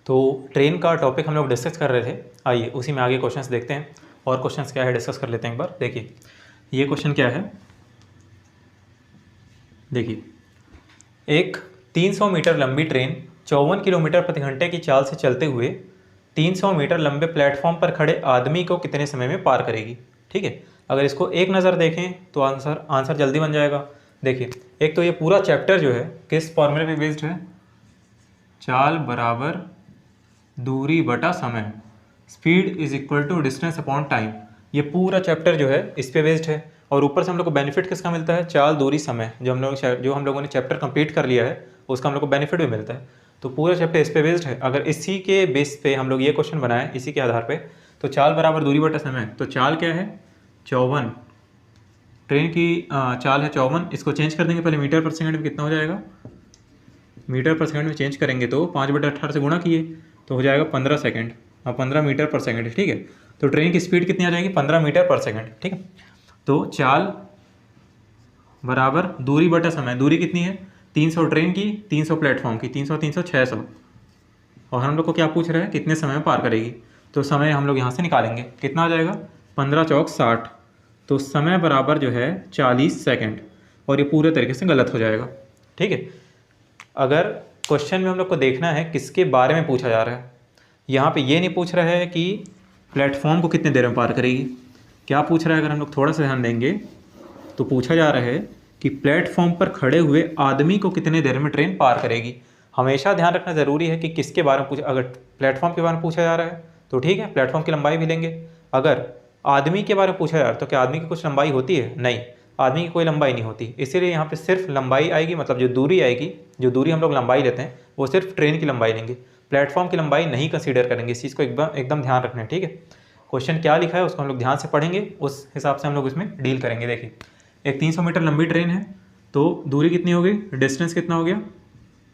तो ट्रेन का टॉपिक हम लोग डिस्कस कर रहे थे। आइए उसी में आगे क्वेश्चंस देखते हैं और क्वेश्चंस क्या है डिस्कस कर लेते हैं एक बार। देखिए ये क्वेश्चन क्या है, देखिए एक 300 मीटर लंबी ट्रेन 54 किलोमीटर प्रति घंटे की चाल से चलते हुए 300 मीटर लंबे प्लेटफॉर्म पर खड़े आदमी को कितने समय में पार करेगी। ठीक है, अगर इसको एक नज़र देखें तो आंसर जल्दी बन जाएगा। देखिए एक तो ये पूरा चैप्टर जो है किस फॉर्मूले पे बेस्ड है, चाल बराबर दूरी बटा समय, speed is equal to distance upon time. ये पूरा चैप्टर जो है इस पे बेस्ड है और ऊपर से हम लोग को बेनिफिट किसका मिलता है, चाल दूरी समय। जो हम लोगों ने चैप्टर कंप्लीट कर लिया है उसका हम लोग को बेनिफिट भी मिलता है। तो पूरा चैप्टर इस पे बेस्ड है। अगर इसी के बेस पे हम लोग ये क्वेश्चन बनाए इसी के आधार पे, तो चाल बराबर दूरी बटा समय, तो चाल क्या है 54, ट्रेन की चाल है 54। इसको चेंज कर देंगे पहले मीटर पर सेकंड में, कितना हो जाएगा, मीटर पर सेकंड में चेंज करेंगे तो 5/18 से गुणा किए तो हो जाएगा 15 सेकंड, 15 मीटर पर सेकंड। ठीक है, तो ट्रेन की स्पीड कितनी आ जाएगी 15 मीटर पर सेकंड। ठीक है, तो चाल बराबर दूरी बटा समय, दूरी कितनी है 300 ट्रेन की, 300 प्लेटफॉर्म की, 300 300 600, और हम लोग को क्या पूछ रहा है कितने समय में पार करेगी। तो समय हम लोग यहाँ से निकालेंगे, कितना आ जाएगा 15 चौक 60, तो समय बराबर जो है 40 सेकंड, और ये पूरे तरीके से गलत हो जाएगा। ठीक है, अगर क्वेश्चन में हम लोग को देखना है किसके बारे में पूछा जा रहा है, यहाँ पे ये नहीं पूछ रहा है कि प्लेटफॉर्म को कितने देर में पार करेगी। क्या पूछ रहा है, अगर हम लोग थोड़ा सा ध्यान देंगे तो पूछा जा रहा है कि प्लेटफॉर्म पर खड़े हुए आदमी को कितने देर में ट्रेन पार करेगी। हमेशा ध्यान रखना ज़रूरी है कि किसके बारे में पूछा। अगर प्लेटफॉर्म के बारे में पूछा जा रहा है तो ठीक है, प्लेटफॉर्म की लंबाई भी लेंगे। अगर आदमी के बारे में पूछा जा रहा है तो क्या आदमी की कुछ लंबाई होती है, नहीं, आदमी की कोई लंबाई नहीं होती। इसीलिए यहाँ पे सिर्फ लंबाई आएगी, मतलब जो दूरी आएगी, जो दूरी हम लोग लंबाई लेते हैं वो सिर्फ ट्रेन की लंबाई लेंगे, प्लेटफॉर्म की लंबाई नहीं कंसीडर करेंगे। इस चीज़ को एकदम ध्यान रखना है। ठीक है, क्वेश्चन क्या लिखा है उसको हम लोग ध्यान से पढ़ेंगे, उस हिसाब से हम लोग इसमें डील करेंगे। देखिए एक 300 मीटर लंबी ट्रेन है, तो दूरी कितनी हो गई, डिस्टेंस कितना हो गया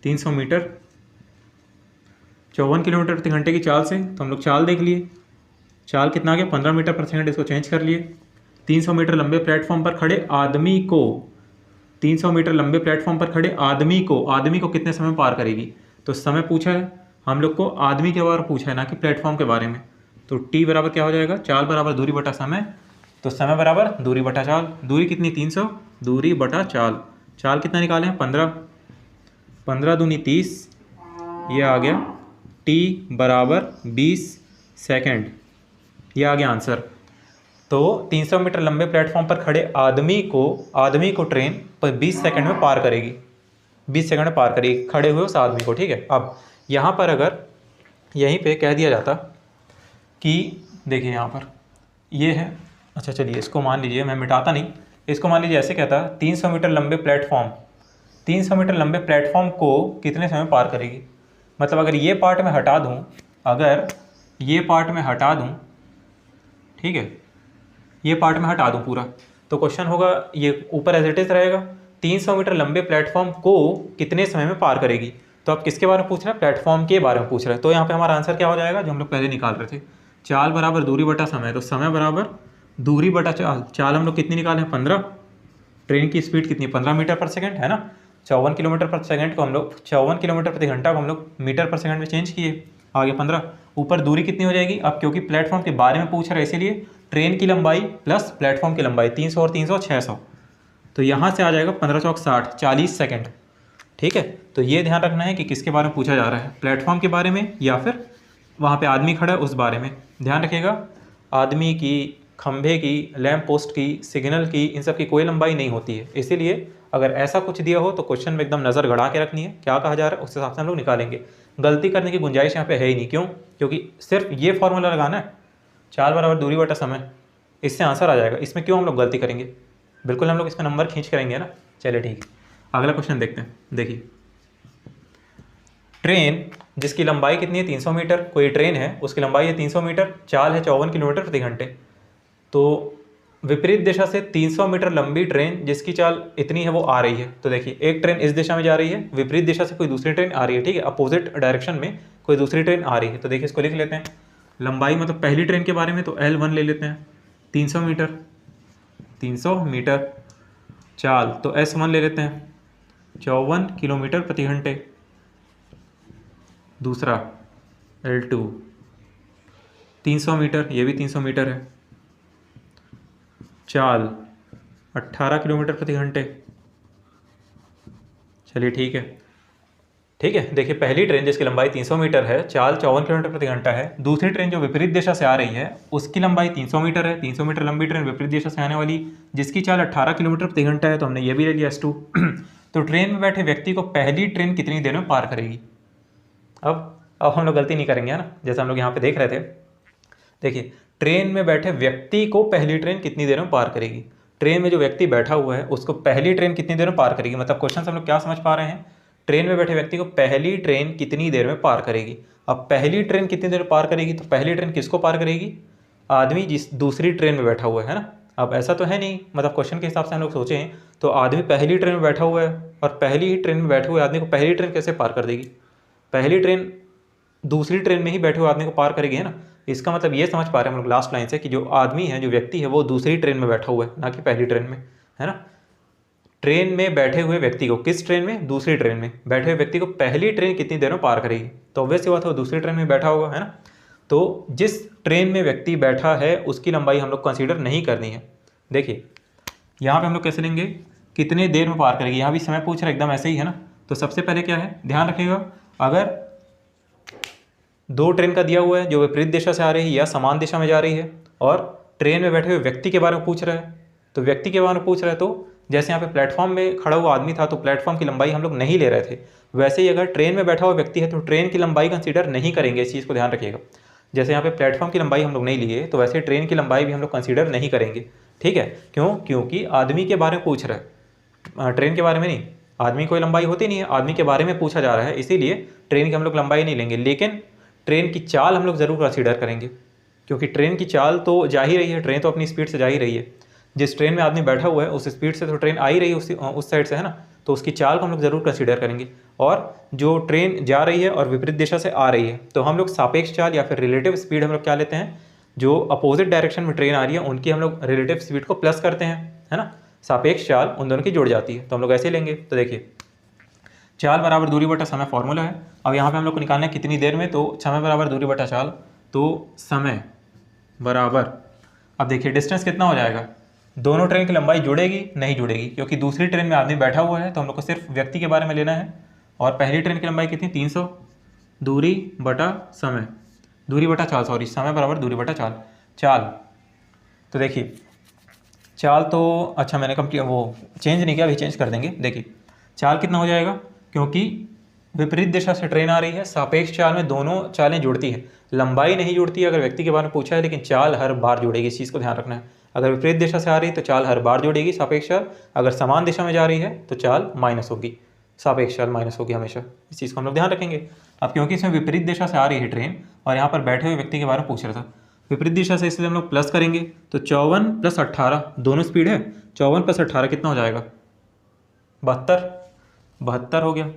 300 मीटर, 54 किलोमीटर प्रति घंटे की चाल से, तो हम लोग चाल देख लिए, चाल कितना आ गया 15 मीटर पर सेकंड, इसको चेंज कर लिए। 300 मीटर लंबे प्लेटफॉर्म पर खड़े आदमी को, 300 मीटर लंबे प्लेटफॉर्म पर खड़े आदमी को कितने समय में पार करेगी। तो समय पूछा है हम लोग को, आदमी के बारे में पूछा है ना कि प्लेटफॉर्म के बारे में। तो टी बराबर क्या हो जाएगा, चाल बराबर दूरी बटा समय, तो समय बराबर दूरी बटा चाल। दूरी कितनी 300, दूरी बटा चाल, चाल कितना निकाले हैं 15, 15 दूनी 30, ये आ गया टी बराबर 20 सेकेंड, ये आ गया आंसर। तो 300 मीटर लंबे प्लेटफॉर्म पर खड़े आदमी को ट्रेन पर 20 सेकंड में पार करेगी, 20 सेकंड में पार करेगी खड़े हुए उस आदमी को। ठीक है, अब यहाँ पर अगर यहीं पे कह दिया जाता कि देखिए यहाँ पर ये है, अच्छा चलिए इसको मान लीजिए, मैं मिटाता नहीं, इसको मान लीजिए ऐसे कहता 300 मीटर लंबे प्लेटफॉर्म, 300 मीटर लंबे प्लेटफॉर्म को कितने समय में पार करेगी। मतलब अगर ये पार्ट में हटा दूँ, अगर ये पार्ट में हटा दूँ, ठीक है, ये पार्ट में हटा दूं पूरा, तो क्वेश्चन होगा ये ऊपर एज इट इज रहेगा, 300 मीटर लंबे प्लेटफॉर्म को कितने समय में पार करेगी। तो अब किसके बारे में पूछ रहा है, प्लेटफॉर्म के बारे में पूछ रहा है। तो यहाँ पे हमारा आंसर क्या हो जाएगा, जो हम लोग पहले निकाल रहे थे, चाल बराबर दूरी बटा समय, तो समय बराबर दूरी बटा चाल। चाल हम लोग कितनी निकाले हैं 15, ट्रेन की स्पीड कितनी है 15 मीटर पर सेकंड है ना, 54 किलोमीटर पर सेकंड को हम लोग 54 किलोमीटर प्रति घंटा को हम लोग मीटर पर सेकंड में चेंज किए, आगे 15, ऊपर दूरी कितनी हो जाएगी। अब क्योंकि प्लेटफॉर्म के बारे में पूछ रहा है इसीलिए ट्रेन की लंबाई प्लस प्लेटफॉर्म की लंबाई 300 और 300 600, तो यहाँ से आ जाएगा 15 चौक 60, 40 सेकंड। ठीक है, तो ये ध्यान रखना है कि किसके बारे में पूछा जा रहा है, प्लेटफॉर्म के बारे में या फिर वहाँ पे आदमी खड़ा है उस बारे में। ध्यान रखिएगा, आदमी की, खंभे की, लैंप पोस्ट की, सिग्नल की, इन सब की कोई लंबाई नहीं होती है। इसीलिए अगर ऐसा कुछ दिया हो तो क्वेश्चन में एकदम नज़र गड़ा के रखनी है, क्या कहा जा रहा है उस हिसाब से हम लोग निकालेंगे। गलती करने की गुंजाइश यहाँ पे है ही नहीं, क्यों, क्योंकि सिर्फ ये फॉर्मूला लगाना है, चाल बराबर दूरी बटा समय, इससे आंसर आ जाएगा। इसमें क्यों हम लोग गलती करेंगे, बिल्कुल हम लोग इसमें नंबर खींच करेंगे ना। चलिए ठीक है, अगला क्वेश्चन देखते हैं। देखिए ट्रेन जिसकी लंबाई कितनी है 300 मीटर, कोई ट्रेन है उसकी लंबाई है 300 मीटर, चाल है 54 किलोमीटर प्रति घंटे। तो विपरीत दिशा से 300 मीटर लंबी ट्रेन जिसकी चाल इतनी है वो आ रही है। तो देखिए एक ट्रेन इस दिशा में जा रही है, विपरीत दिशा से कोई दूसरी ट्रेन आ रही है, ठीक है, अपोजिट डायरेक्शन में कोई दूसरी ट्रेन आ रही है। तो देखिए इसको लिख लेते हैं, लंबाई मतलब पहली ट्रेन के बारे में तो L1 ले लेते हैं, 300 मीटर, 300 मीटर, चाल तो S1 ले लेते हैं 54 किलोमीटर प्रति घंटे। दूसरा L2 300 मीटर, ये भी 300 मीटर है। चाल 18 किलोमीटर प्रति घंटे। चलिए ठीक है, ठीक है। देखिए पहली ट्रेन जिसकी लंबाई 300 मीटर है, चाल 54 किलोमीटर प्रति घंटा है। दूसरी ट्रेन जो विपरीत दिशा से आ रही है उसकी लंबाई 300 मीटर है। 300 मीटर लंबी ट्रेन विपरीत दिशा से आने वाली जिसकी चाल 18 किलोमीटर प्रति घंटा है, तो हमने ये भी ले लिया S2। तो ट्रेन में बैठे व्यक्ति को पहली ट्रेन कितनी देर में पार करेगी। अब हम लोग गलती नहीं करेंगे, है ना। जैसे हम लोग यहाँ पे देख रहे थे, देखिए ट्रेन में बैठे व्यक्ति को पहली ट्रेन कितनी देर में पार करेगी। ट्रेन में जो व्यक्ति बैठा हुआ है उसको पहली ट्रेन कितनी देर में पार करेगी, मतलब क्वेश्चन से हम लोग क्या समझ पा रहे हैं, ट्रेन में बैठे व्यक्ति को पहली ट्रेन कितनी देर में पार करेगी। अब पहली ट्रेन कितनी देर में पार करेगी, तो पहली ट्रेन किसको पार करेगी, आदमी जिस दूसरी ट्रेन में बैठा हुआ है ना। अब ऐसा तो है नहीं, मतलब क्वेश्चन के हिसाब से हम लोग सोचें तो आदमी पहली ट्रेन में बैठा हुआ है और पहली ही ट्रेन में बैठे हुए आदमी को पहली ट्रेन कैसे पार कर देगी। पहली ट्रेन दूसरी ट्रेन में ही बैठे हुए आदमी को पार करेगी, है ना। इसका मतलब ये समझ पा रहे हैं हम लोग लास्ट लाइन से कि जो आदमी है, जो व्यक्ति है, वो दूसरी ट्रेन में बैठा हुआ है, ना कि पहली ट्रेन में, है ना। ट्रेन में बैठे हुए व्यक्ति को, किस ट्रेन में, दूसरी ट्रेन में बैठे हुए व्यक्ति को पहली ट्रेन कितनी देर में पार करेगी, तो ऑब्वियस सी बात है वो दूसरी ट्रेन में बैठा होगा, है ना। तो जिस ट्रेन में व्यक्ति बैठा है उसकी लंबाई हम लोग कंसीडर नहीं करनी है। देखिए यहाँ पे हम लोग कैसे लेंगे, कितने देर में पार करेगी, यहाँ भी समय पूछ रहा है एकदम ऐसे ही, है ना। तो सबसे पहले क्या है, ध्यान रखिएगा, अगर दो ट्रेन का दिया हुआ है जो विपरीत दिशा से आ रही है या समान दिशा में जा रही है, और ट्रेन में बैठे हुए व्यक्ति के बारे में पूछ रहा है, तो व्यक्ति के बारे में पूछ रहा है, तो जैसे यहाँ पे प्लेटफॉर्म में खड़ा हुआ आदमी था तो प्लेटफॉर्म की लंबाई हम लोग नहीं ले रहे थे, वैसे ही अगर ट्रेन में बैठा हुआ व्यक्ति है तो ट्रेन की लंबाई कंसीडर नहीं करेंगे। इस चीज़ को ध्यान रखिएगा, जैसे यहाँ पे प्लेटफॉर्म की लंबाई हम लोग नहीं लिए तो वैसे ट्रेन की लंबाई भी हम लोग कंसीडर नहीं करेंगे, ठीक है। क्यों, क्योंकि आदमी के बारे में पूछ रहा है, ट्रेन के बारे में नहीं। आदमी कोई लंबाई होती नहीं है, आदमी के बारे में पूछा जा रहा है, इसीलिए ट्रेन की हम लोग लंबाई नहीं लेंगे। लेकिन ट्रेन की चाल हम लोग ज़रूर कंसीडर करेंगे, क्योंकि ट्रेन की चाल तो जा ही रही है, ट्रेन तो अपनी स्पीड से जा ही रही है। जिस ट्रेन में आदमी बैठा हुआ है उस स्पीड से तो ट्रेन आ ही रही है उस साइड से, है ना। तो उसकी चाल को हम लोग ज़रूर कंसीडर करेंगे। और जो ट्रेन जा रही है और विपरीत दिशा से आ रही है तो हम लोग सापेक्ष चाल या फिर रिलेटिव स्पीड हम लोग क्या लेते हैं, जो अपोजिट डायरेक्शन में ट्रेन आ रही है उनकी हम लोग रिलेटिव स्पीड को प्लस करते हैं, है ना। सापेक्ष चाल उन दोनों की जुड़ जाती है, तो हम लोग ऐसे लेंगे। तो देखिए चाल बराबर दूरी बटा समय फॉर्मूला है। अब यहाँ पे हम लोग को निकालना है कितनी देर में, तो समय बराबर दूरी बटा चाल, तो समय बराबर, अब देखिए डिस्टेंस कितना हो जाएगा, दोनों ट्रेन की लंबाई जुड़ेगी नहीं जुड़ेगी, क्योंकि दूसरी ट्रेन में आदमी बैठा हुआ है तो हम लोग को सिर्फ व्यक्ति के बारे में लेना है। और पहली ट्रेन की लंबाई कितनी, 300, दूरी बटा समय, दूरी बटा चाल, सॉरी, समय बराबर दूरी बटा चाल। चाल तो देखिए चाल तो अच्छा मैंने कंप्लीट वो चेंज नहीं किया, अभी चेंज कर देंगे। देखिए चाल कितना हो जाएगा, क्योंकि विपरीत दिशा से ट्रेन आ रही है, सापेक्ष चाल में दोनों चालें जुड़ती हैं, लंबाई नहीं जुड़ती है अगर व्यक्ति के बारे में पूछा है, लेकिन चाल हर बार जुड़ेगी। इस चीज़ को ध्यान रखना है, अगर विपरीत दिशा से आ रही है तो चाल हर बार जुड़ेगी सापेक्ष चाल, अगर समान दिशा में जा रही है तो चाल माइनस होगी, सापेक्ष चाल माइनस होगी हमेशा। इस चीज़ को हम लोग ध्यान रखेंगे। अब क्योंकि इसमें विपरीत दिशा से आ रही है ट्रेन और यहाँ पर बैठे हुए व्यक्ति के बारे में पूछ रहा था, विपरीत दिशा से, इसलिए हम लोग प्लस करेंगे। तो 54 + 18 दोनों स्पीड है, 54 + 18 कितना हो जाएगा, 72 हो गया।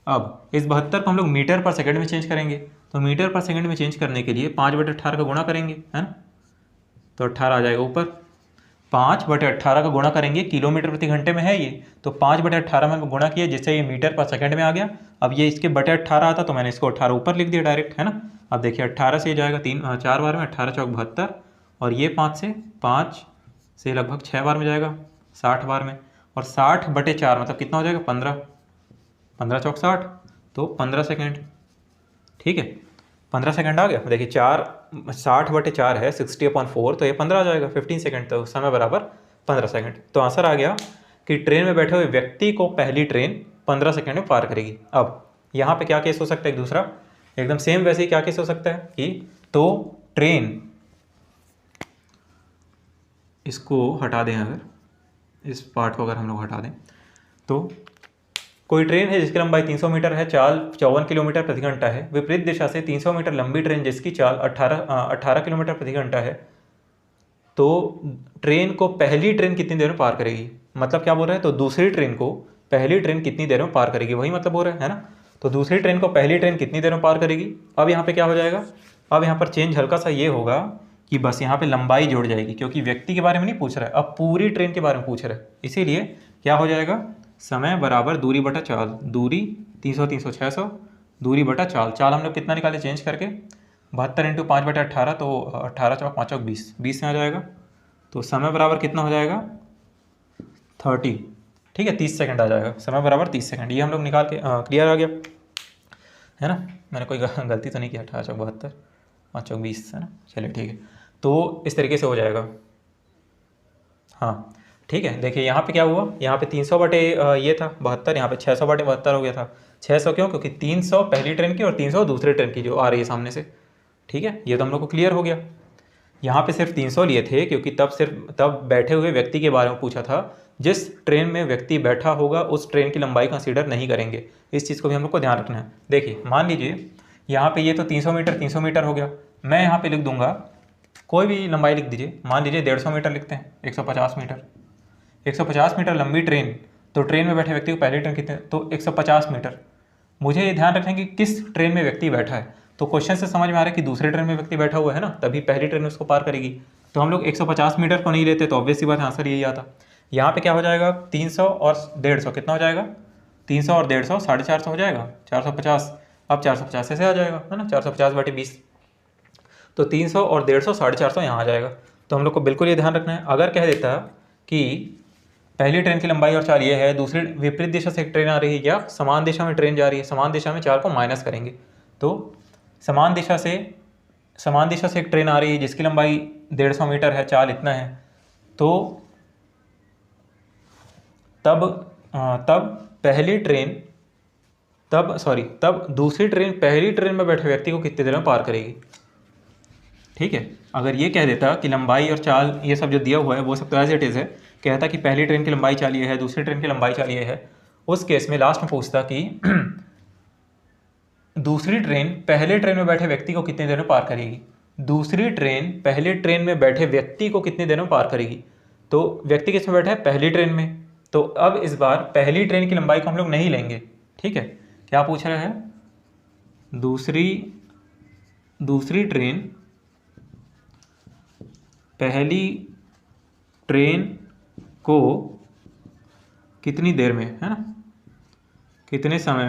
अब इस 72 को हम लोग मीटर पर सेकंड में चेंज करेंगे, तो मीटर पर सेकंड में चेंज करने के लिए 5/18 का गुणा करेंगे, है ना। तो 18 आ जाएगा ऊपर, 5/18 का गुणा करेंगे, किलोमीटर प्रति घंटे में है ये, तो 5/18 में गुणा किया जिससे ये मीटर पर सेकंड में आ गया। अब ये इसके बटे 18 आता तो मैंने इसको 18 ऊपर लिख दिया डायरेक्ट, है ना। अब देखिए 18 से जाएगा 4 बार में, 18 चौक 72, और ये 5 से लगभग 6 बार में जाएगा, 60 बार में, और 60/4 मतलब कितना हो जाएगा, 15 चौक 60, तो 15 सेकेंड, ठीक है, 15 सेकंड आ गया। देखिए 60/4 है, 60/4, तो ये 15 आ जाएगा, 15 सेकंड, तो समय बराबर 15 सेकंड। तो आंसर आ गया कि ट्रेन में बैठे हुए व्यक्ति को पहली ट्रेन 15 सेकंड में पार करेगी। अब यहाँ पे क्या केस हो सकता है, एक दूसरा एकदम सेम वैसे ही क्या केस हो सकता है कि, तो ट्रेन, इसको हटा दें, अगर इस पार्ट को अगर हम लोग हटा दें, तो कोई ट्रेन है जिसकी लंबाई 300 मीटर है, चाल 54 किलोमीटर प्रति घंटा है, विपरीत दिशा से 300 मीटर लंबी ट्रेन जिसकी चाल 18 किलोमीटर प्रति घंटा है, तो ट्रेन को पहली ट्रेन कितनी देर में पार करेगी, मतलब क्या बोल रहा है, तो दूसरी ट्रेन को पहली ट्रेन कितनी देर में पार करेगी, वही मतलब बोल रहा है ना। तो दूसरी ट्रेन को पहली ट्रेन कितनी देर में पार करेगी। अब यहाँ पे क्या हो जाएगा, अब यहाँ पर चेंज हल्का सा ये होगा कि बस यहाँ पे लंबाई जुड़ जाएगी, क्योंकि व्यक्ति के बारे में नहीं पूछ रहा है, अब पूरी ट्रेन के बारे में पूछ रहा है, इसीलिए क्या हो जाएगा, समय बराबर दूरी बटा चाल, दूरी 300 300 600, दूरी बटा चाल। चाल हम लोग कितना निकाले चेंज करके, 72 इंटू 5/18, तो 18 चौक 5 चौक 20, 20 में आ जाएगा। तो समय बराबर कितना हो जाएगा 30, ठीक है, 30 सेकंड आ जाएगा, समय बराबर 30 सेकंड। ये हम लोग निकाल के क्लियर आ गया है ना, मैंने कोई गलती तो नहीं किया। 18 चौक 72, 5 चौक 20 है ना, चलिए ठीक है। तो इस तरीके से हो जाएगा। हाँ ठीक है, देखिए यहाँ पे क्या हुआ, यहाँ पे 300 बटे ये था 72, यहाँ पे 600 बटे 72 हो गया था। 600 क्यों, क्योंकि 300 पहली ट्रेन की और 300 दूसरे ट्रेन की जो आ रही है सामने से, ठीक है, ये तो हम लोग को क्लियर हो गया। यहाँ पे सिर्फ 300 लिए थे क्योंकि तब बैठे हुए व्यक्ति के बारे में पूछा था। जिस ट्रेन में व्यक्ति बैठा होगा उस ट्रेन की लंबाई कंसीडर नहीं करेंगे, इस चीज़ को भी हम लोग को ध्यान रखना है। देखिए मान लीजिए यहाँ पे ये तो 300 मीटर हो गया, मैं यहाँ पे लिख दूंगा कोई भी लंबाई लिख दीजिए, मान लीजिए 150 मीटर लिखते हैं, 150 मीटर। 150 मीटर लंबी ट्रेन, तो ट्रेन में बैठे व्यक्ति को पहली ट्रेन कितने, तो 150 मीटर। मुझे ये ध्यान रखें कि किस ट्रेन में व्यक्ति बैठा है, तो क्वेश्चन से समझ में आ रहा है कि दूसरे ट्रेन में व्यक्ति बैठा हुआ है ना, तभी पहली ट्रेन उसको पार करेगी। तो हम लोग 150 मीटर को नहीं लेते, तो ऑब्वियस सी बात है आंसर यही आता। यहाँ पे क्या हो जाएगा 300 और 150 कितना हो जाएगा, 300 और 150 450 हो जाएगा, 450। अब 450 से आ जाएगा है ना, 450 बटे 20, तो 300 और 150 450 यहाँ आ जाएगा। तो हम लोग को बिल्कुल ये ध्यान रखना है, अगर कह देता कि पहली ट्रेन की लंबाई और चाल ये है, दूसरी विपरीत दिशा से एक ट्रेन आ रही है या समान दिशा में ट्रेन जा रही है, समान दिशा में चाल को माइनस करेंगे, तो समान दिशा से एक ट्रेन आ रही है जिसकी लंबाई 150 मीटर है, चाल इतना है, तो तब दूसरी ट्रेन पहली ट्रेन में बैठे व्यक्ति को कितनी देर में पार करेगी, ठीक है। अगर ये कह देता कि लंबाई और चाल ये सब जो दिया हुआ है वो सब तो एज इट इज़ है, कहता कि पहली ट्रेन की लंबाई चाल ये है, दूसरी ट्रेन की लंबाई चाल ये है, उस केस में लास्ट में पूछता कि दूसरी ट्रेन पहले ट्रेन में बैठे व्यक्ति को कितनी देर में पार करेगी, दूसरी ट्रेन पहले ट्रेन में बैठे व्यक्ति को कितनी देर में पार करेगी। तो व्यक्ति किस में बैठा है, पहली ट्रेन में, तो अब इस बार पहली ट्रेन की लंबाई को हम लोग नहीं लेंगे, ठीक है। क्या पूछ रहा है, दूसरी ट्रेन पहली ट्रेन को कितनी देर में है ना, कितने समय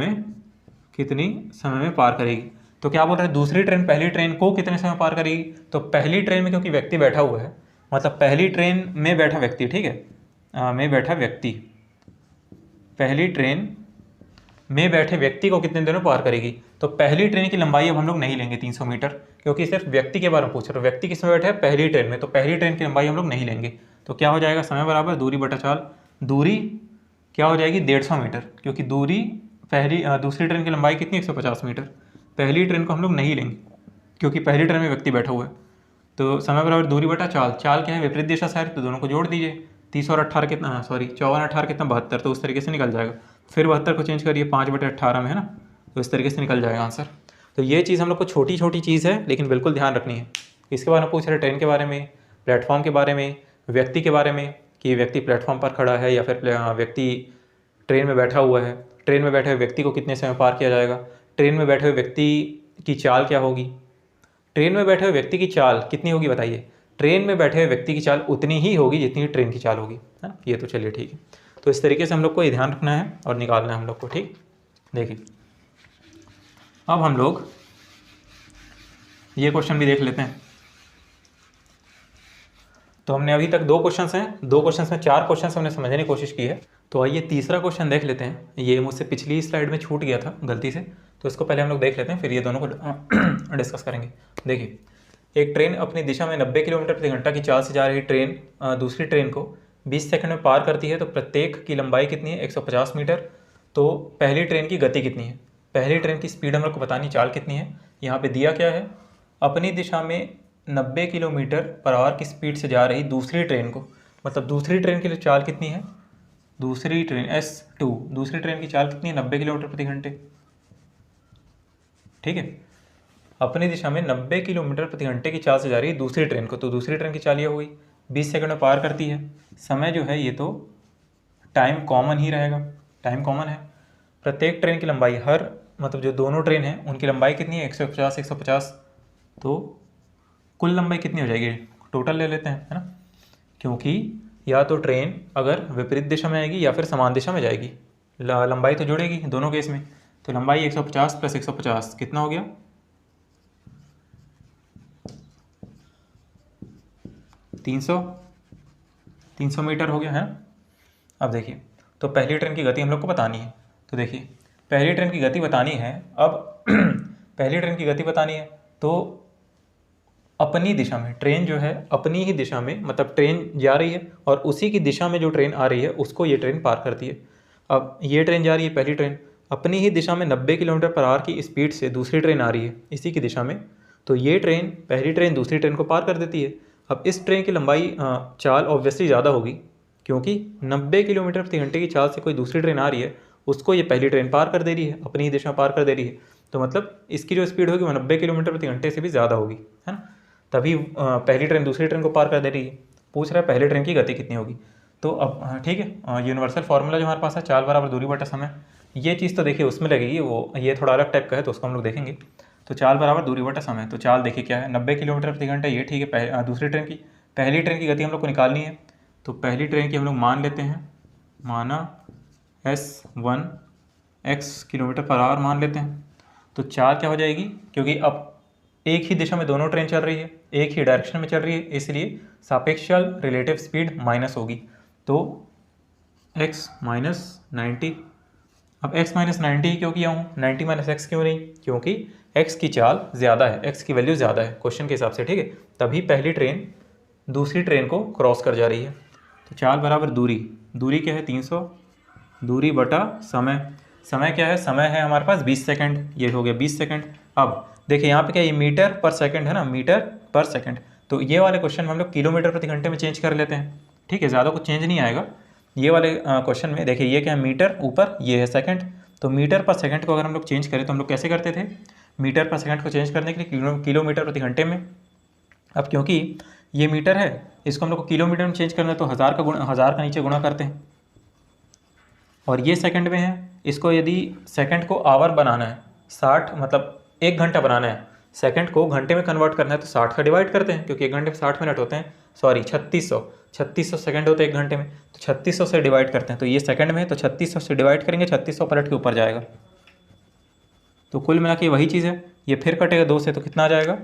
में पार करेगी। तो क्या बोल रहे हैं, दूसरी ट्रेन पहली ट्रेन को कितने समय पार करेगी, तो पहली ट्रेन में क्योंकि व्यक्ति बैठा हुआ है, मतलब पहली ट्रेन में बैठा व्यक्ति, ठीक है, में बैठा व्यक्ति, पहली ट्रेन में बैठे व्यक्ति को कितने देर में पार करेगी। तो पहली ट्रेन की लंबाई अब हम लोग नहीं लेंगे 300 मीटर, क्योंकि सिर्फ व्यक्ति के बारे में पूछ रहे हो, व्यक्ति किस में बैठा है, पहली ट्रेन में, तो पहली ट्रेन की लंबाई हम लोग नहीं लेंगे। तो क्या हो जाएगा, समय बराबर दूरी बटा चाल, दूरी क्या हो जाएगी 150 मीटर, क्योंकि दूसरी ट्रेन की लंबाई कितनी 150 मीटर, पहली ट्रेन को हम लोग नहीं लेंगे क्योंकि पहली ट्रेन में व्यक्ति बैठा हुआ है। तो समय बराबर दूरी बटा चाल, चाल क्या है विपरीत दिशा से, तो दोनों को जोड़ दीजिए, 30 और 18 कितना, 54 18 कितना 72, तो उस तरीके से निकल जाएगा। फिर 72 को चेंज करिए 5/18 में है ना, तो इस तरीके से निकल जाएगा आंसर। तो ये चीज़ हम लोग को छोटी छोटी चीज़ है लेकिन बिल्कुल ध्यान रखनी है। इसके बारे में पूछ रहे ट्रेन के बारे में, प्लेटफॉर्म के बारे में, व्यक्ति के बारे में कि व्यक्ति प्लेटफॉर्म पर खड़ा है या फिर व्यक्ति ट्रेन में बैठा हुआ है, ट्रेन में बैठे हुए व्यक्ति को कितने समय पार किया जाएगा, ट्रेन में बैठे हुए व्यक्ति की चाल क्या होगी, ट्रेन में बैठे हुए व्यक्ति की चाल कितनी होगी बताइए, ट्रेन में बैठे हुए व्यक्ति की चाल उतनी ही होगी जितनी ट्रेन की चाल होगी, है ना। ये तो चलिए ठीक है, तो इस तरीके से हम लोग को ये ध्यान रखना है और निकालना है हम लोग को, ठीक। देखिए अब हम लोग ये क्वेश्चन भी देख लेते हैं। तो हमने अभी तक 2 क्वेश्चंस हैं, 2 क्वेश्चंस में 4 क्वेश्चंस हमने समझने की कोशिश की है। तो आइए तीसरा क्वेश्चन देख लेते हैं, ये मुझसे पिछली स्लाइड में छूट गया था गलती से, तो इसको पहले हम लोग देख लेते हैं, फिर ये दोनों को डिस्कस करेंगे। देखिए एक ट्रेन अपनी दिशा में 90 किलोमीटर प्रति घंटा की चाल से जा रही ट्रेन दूसरी ट्रेन को 20 सेकंड में पार करती है, तो प्रत्येक की लंबाई कितनी है 150 मीटर। तो पहली ट्रेन की गति कितनी है, पहली ट्रेन की स्पीड हम लोग को बतानी, चाल कितनी है। यहाँ पे दिया क्या है, अपनी दिशा में 90 किलोमीटर पर आवर की स्पीड से जा रही दूसरी ट्रेन को, मतलब दूसरी ट्रेन की चाल कितनी है, दूसरी ट्रेन S2, दूसरी ट्रेन की चाल कितनी है 90 किलोमीटर प्रति घंटे, ठीक है। अपनी दिशा में 90 किलोमीटर प्रति घंटे की चाल से जा रही है दूसरी ट्रेन को, तो दूसरी ट्रेन की चाल ये हो गई 20 सेकंड में पार करती है। समय जो है ये तो टाइम कॉमन ही रहेगा, टाइम कॉमन है। प्रत्येक ट्रेन की लंबाई मतलब जो दोनों ट्रेन हैं उनकी लंबाई कितनी है 150, तो कुल लंबाई कितनी हो जाएगी, टोटल ले लेते हैं है ना, क्योंकि या तो ट्रेन अगर विपरीत दिशा में आएगी या फिर समान दिशा में जाएगी, लंबाई तो जुड़ेगी दोनों केस में। तो लंबाई 150 प्लस 150 कितना हो गया? 300 मीटर हो गया है। अब देखिए, तो पहली ट्रेन की गति हम लोग को बतानी है। तो देखिए, पहली ट्रेन की गति बतानी है। अब पहली ट्रेन की गति बतानी है तो अपनी दिशा में ट्रेन जो है, अपनी ही दिशा में, मतलब ट्रेन जा रही है और उसी की दिशा में जो ट्रेन आ रही है उसको ये ट्रेन पार करती है। अब ये ट्रेन जा रही है, पहली ट्रेन अपनी ही दिशा में 90 किलोमीटर पर आवर की स्पीड से दूसरी ट्रेन आ रही है इसी की दिशा में, तो ये ट्रेन, पहली ट्रेन दूसरी ट्रेन को पार कर देती है। अब इस ट्रेन की लंबाई, चाल ऑब्वियसली ज़्यादा होगी, क्योंकि 90 किलोमीटर प्रति घंटे की चाल से कोई दूसरी ट्रेन आ रही है उसको ये पहली ट्रेन पार कर दे रही है, अपनी ही दिशा पार कर दे रही है। तो मतलब इसकी जो स्पीड होगी वो 90 किलोमीटर प्रति घंटे से भी ज़्यादा होगी, है ना। तभी पहली ट्रेन दूसरी ट्रेन को पार कर दे रही है। पूछ रहा है पहली ट्रेन की गति कितनी होगी। तो अब ठीक है, यूनिवर्सल फार्मूला जो हमारे पास है, चाल बराबर दूरी बटा समय, ये चीज़ तो देखिए उसमें लगेगी, वो ये थोड़ा अलग टाइप का है तो उसको हम लोग देखेंगे। तो चाल बराबर दूरी बटा समय, तो चाल देखिए क्या है, 90 किलोमीटर प्रति घंटा, ये ठीक है। दूसरी ट्रेन की, पहली ट्रेन की गति हम लोग को निकालनी है, तो पहली ट्रेन की हम लोग मान लेते हैं, माना S1 x kilometre per hour मान लेते हैं। तो चाल क्या हो जाएगी, क्योंकि अब एक ही दिशा में दोनों ट्रेन चल रही है, एक ही डायरेक्शन में चल रही है, इसलिए सापेक्षल रिलेटिव स्पीड माइनस होगी। तो x माइनस 90। अब x माइनस 90 क्यों किया हूँ, 90 माइनस x क्यों नहीं, क्योंकि x की चाल ज़्यादा है, x की वैल्यू ज़्यादा है क्वेश्चन के हिसाब से, ठीक है। तभी पहली ट्रेन दूसरी ट्रेन को क्रॉस कर जा रही है। तो चाल बराबर दूरी, दूरी क्या है 300, दूरी बटा समय, समय क्या है, समय है हमारे पास 20 सेकंड, ये हो गया 20 सेकंड। अब देखिए यहाँ पे क्या, ये मीटर पर सेकंड है ना, मीटर पर सेकंड, तो ये वाले क्वेश्चन में हम लोग किलोमीटर प्रति घंटे में चेंज कर लेते हैं, ठीक है, ज़्यादा कुछ चेंज नहीं आएगा। ये वाले क्वेश्चन में देखिए, ये क्या है मीटर ऊपर, ये है सेकंड, तो मीटर पर सेकंड को अगर हम लोग चेंज करें तो हम लोग कैसे करते थे, मीटर पर सेकंड को चेंज करने के लिए किलोमीटर प्रति घंटे में। अब क्योंकि ये मीटर है, इसको हम लोग को किलोमीटर में चेंज करना है, तो 1000 का नीचे गुणा करते हैं, और ये सेकंड में है, इसको यदि सेकंड को आवर बनाना है, 60 मतलब 1 घंटा बनाना है, सेकंड को घंटे में कन्वर्ट करना है तो 60 का डिवाइड करते हैं, क्योंकि 1 घंटे में 60 मिनट होते हैं, सॉरी 3600 सेकंड होते हैं 1 घंटे में, तो 3600 से डिवाइड करते हैं, तो ये सेकंड में है तो 3600 से डिवाइड करेंगे, 3600 पलट के ऊपर जाएगा, तो कुल मिला के वही चीज़ है। ये फिर कटेगा 2 से तो कितना आ जाएगा।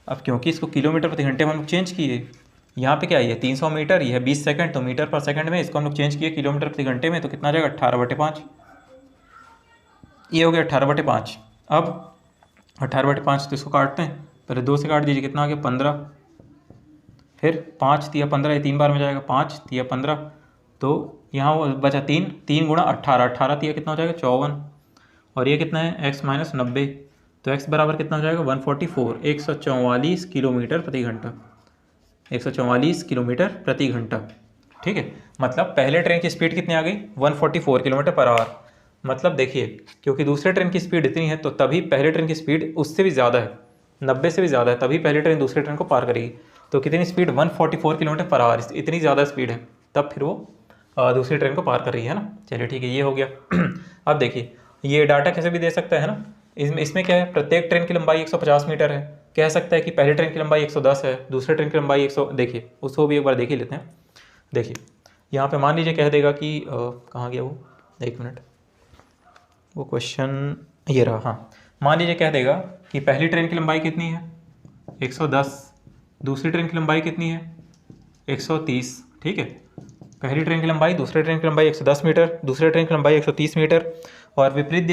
अब क्योंकि इसको किलोमीटर प्रति घंटे में हम लोग चेंज किए, यहाँ पे क्या है, ये 300 मीटर, ये है 20 सेकंड, तो मीटर पर सेकंड में इसको हम लोग चेंज किए किलोमीटर प्रति घंटे में, तो कितना आ जाएगा 18/5, ये हो गया 18/5। अब 18/5 तो इसको काटते हैं, पहले 2 से काट दीजिए, कितना आ गया 15, फिर 5 तिया 15, ये 3 बार में जाएगा, 5 तिया 15, तो यहाँ वो बचा 3 गुणा 18, 18 तिया कितना हो जाएगा 54, और ये कितना है x माइनस 90, तो x बराबर कितना हो जाएगा 144, 144 किलोमीटर प्रति घंटा, 144 किलोमीटर प्रति घंटा, ठीक है। मतलब पहले ट्रेन की स्पीड कितनी आ गई 144 किलोमीटर पर आवर। मतलब देखिए, क्योंकि दूसरे ट्रेन की स्पीड इतनी है तो तभी पहले ट्रेन की स्पीड उससे भी ज़्यादा है, 90 से भी ज़्यादा है, तभी पहली ट्रेन दूसरी ट्रेन को पार करेगी। तो कितनी स्पीड 144 किलोमीटर पर आवर, इतनी ज़्यादा स्पीड है, तब फिर वो दूसरी ट्रेन को पार कर रही है ना। चलिए ठीक है, ये हो गया। अब देखिए, ये डाटा कैसे भी दे सकता है ना, इसमें क्या है, प्रत्येक ट्रेन की लंबाई 150 मीटर है, कह सकता है कि पहली ट्रेन की लंबाई 110 है, दूसरे ट्रेन की लंबाई 100, देखिए उसको भी एक बार देख ही लेते हैं। देखिए यहाँ पे मान लीजिए कह देगा कि कहाँ गया वो, 1 मिनट, वो क्वेश्चन ये रहा, हाँ, मान लीजिए कह देगा कि पहली ट्रेन की लंबाई कितनी है 110, दूसरी ट्रेन की लंबाई कितनी है 130, ठीक है। पहली ट्रेन की लंबाई, दूसरी ट्रेन की लंबाई 110 मीटर, दूसरी ट्रेन की लंबाई 130 मीटर, और विपरीत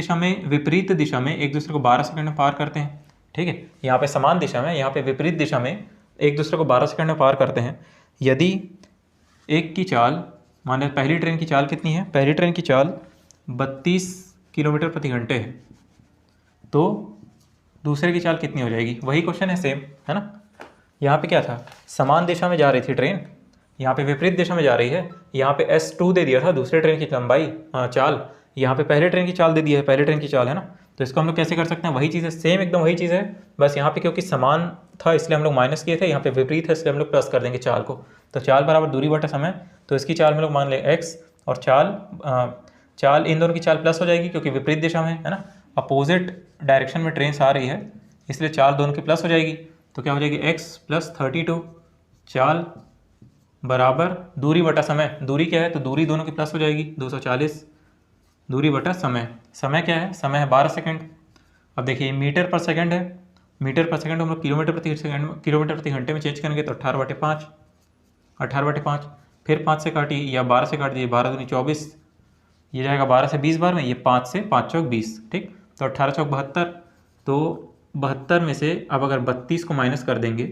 दिशा में एक दूसरे को 12 सेकंड में पार करते हैं, ठीक है। यहाँ पे समान दिशा में, यहाँ पे विपरीत दिशा में एक दूसरे को 12 सेकंड में पार करते हैं। यदि एक की चाल, मान लें पहली ट्रेन की चाल कितनी है, पहली ट्रेन की चाल 32 किलोमीटर प्रति घंटे है, तो दूसरे की चाल कितनी हो जाएगी, वही क्वेश्चन है सेम, है ना। यहाँ पे क्या था, समान दिशा में जा रही थी ट्रेन, यहाँ पे विपरीत दिशा में जा रही है, यहाँ पे S2 दे दिया था दूसरे ट्रेन की लंबाई, चाल, यहाँ पे पहले ट्रेन की चाल दे दी है, पहले ट्रेन की चाल है ना, तो इसको हम लोग कैसे कर सकते हैं, वही चीज़ है, सेम एकदम वही चीज़ है, बस यहाँ पे क्योंकि समान था इसलिए हम लोग माइनस किए थे, यहाँ पे विपरीत है इसलिए हम लोग प्लस कर देंगे चाल को। तो चाल बराबर दूरी बटा समय, तो इसकी चाल में लोग मान लें x, और चाल इन दोनों की चाल प्लस हो जाएगी क्योंकि विपरीत दिशा में है ना, अपोजिट डायरेक्शन में ट्रेन आ रही है, इसलिए चाल दोनों की प्लस हो जाएगी। तो क्या हो जाएगी x + 32, चाल बराबर दूरी बटा समय, दूरी क्या है तो दूरी दोनों की प्लस हो जाएगी 240, दूरी बटा समय। समय क्या है? समय है 12 सेकंड। अब देखिए मीटर पर सेकंड है, मीटर पर सेकंड हम लोग किलोमीटर प्रति सेकंड, किलोमीटर प्रति घंटे में चेंज करेंगे तो 18/5, 18/5। फिर 5 से काटिए या 12 से काट दीजिए, 12 दूनी 24, ये जाएगा 12 से 20 बार में, ये 5 से 5 चौक 20, ठीक। तो 18 चौक 72, तो 72 में से अब अगर 32 को माइनस कर देंगे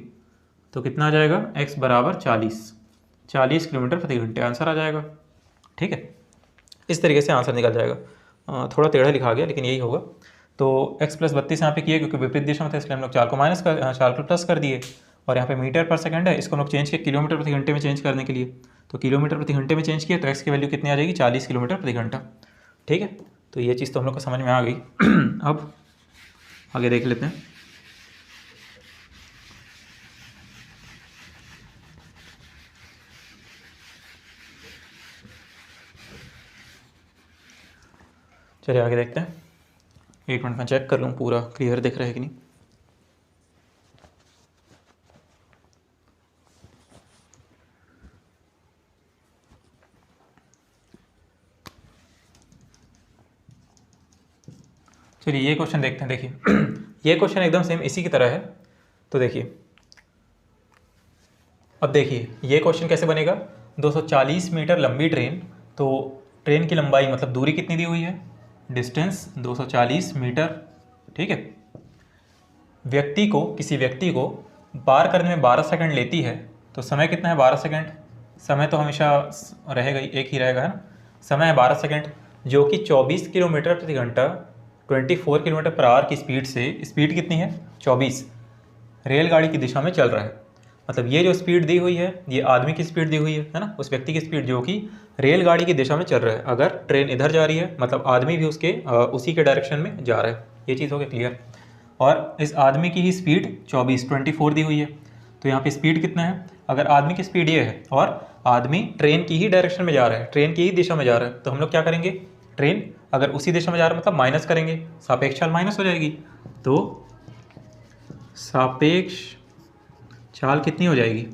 तो कितना आ जाएगा? x बराबर 40 किलोमीटर प्रति घंटे आंसर आ जाएगा, ठीक है। इस तरीके से आंसर निकल जाएगा। थोड़ा टेढ़ा लिखा गया लेकिन यही होगा। तो x प्लस 32 यहाँ पे किए क्योंकि विपरीत दिशा में था, इसलिए हम लोग 4 को प्लस कर दिए। और यहाँ पे मीटर पर सेकंड है, इसको हम लोग चेंज किए किलोमीटर प्रति घंटे में चेंज करने के लिए, तो किलोमीटर प्रति घंटे में चेंज किया तो x की वैल्यू कितनी आ जाएगी? 40 किलोमीटर प्रति घंटा, ठीक है। तो ये चीज़ तो हम लोग को समझ में आ गई। अब आगे देख लेते हैं। चलिए आगे देखते हैं। एक मिनट में चेक कर लूँ पूरा क्लियर दिख रहा है कि नहीं। चलिए ये क्वेश्चन देखते हैं। देखिए ये क्वेश्चन एकदम सेम इसी की तरह है। तो देखिए अब देखिए ये क्वेश्चन कैसे बनेगा? 240 मीटर लंबी ट्रेन, तो ट्रेन की लंबाई मतलब दूरी कितनी दी हुई है? डिस्टेंस 240 मीटर, ठीक है। किसी व्यक्ति को पार करने में 12 सेकंड लेती है, तो समय कितना है? 12 सेकंड। समय तो हमेशा रहेगा ही, एक ही रहेगा, है ना। समय है 12 सेकंड, जो कि 24 किलोमीटर प्रति घंटा 24 किलोमीटर पर आवर की स्पीड से, स्पीड कितनी है? 24, रेलगाड़ी की दिशा में चल रहा है। मतलब ये जो स्पीड दी हुई है ये आदमी की स्पीड दी हुई है ना, उस व्यक्ति की स्पीड जो कि रेलगाड़ी की दिशा में चल रहा है। अगर ट्रेन इधर जा रही है मतलब आदमी भी उसी के डायरेक्शन में जा रहा है। ये चीज़ हो गई क्लियर। और इस आदमी की ही स्पीड 24 दी हुई है, तो यहाँ पे स्पीड कितना है? अगर आदमी की स्पीड ये है और आदमी ट्रेन की ही डायरेक्शन में जा रहा है, ट्रेन की ही दिशा में जा रहा है, तो हम लोग क्या करेंगे? ट्रेन अगर उसी दिशा में जा रहा है मतलब माइनस करेंगे, सापेक्ष चाल माइनस हो जाएगी। तो सापेक्ष चाल कितनी हो जाएगी?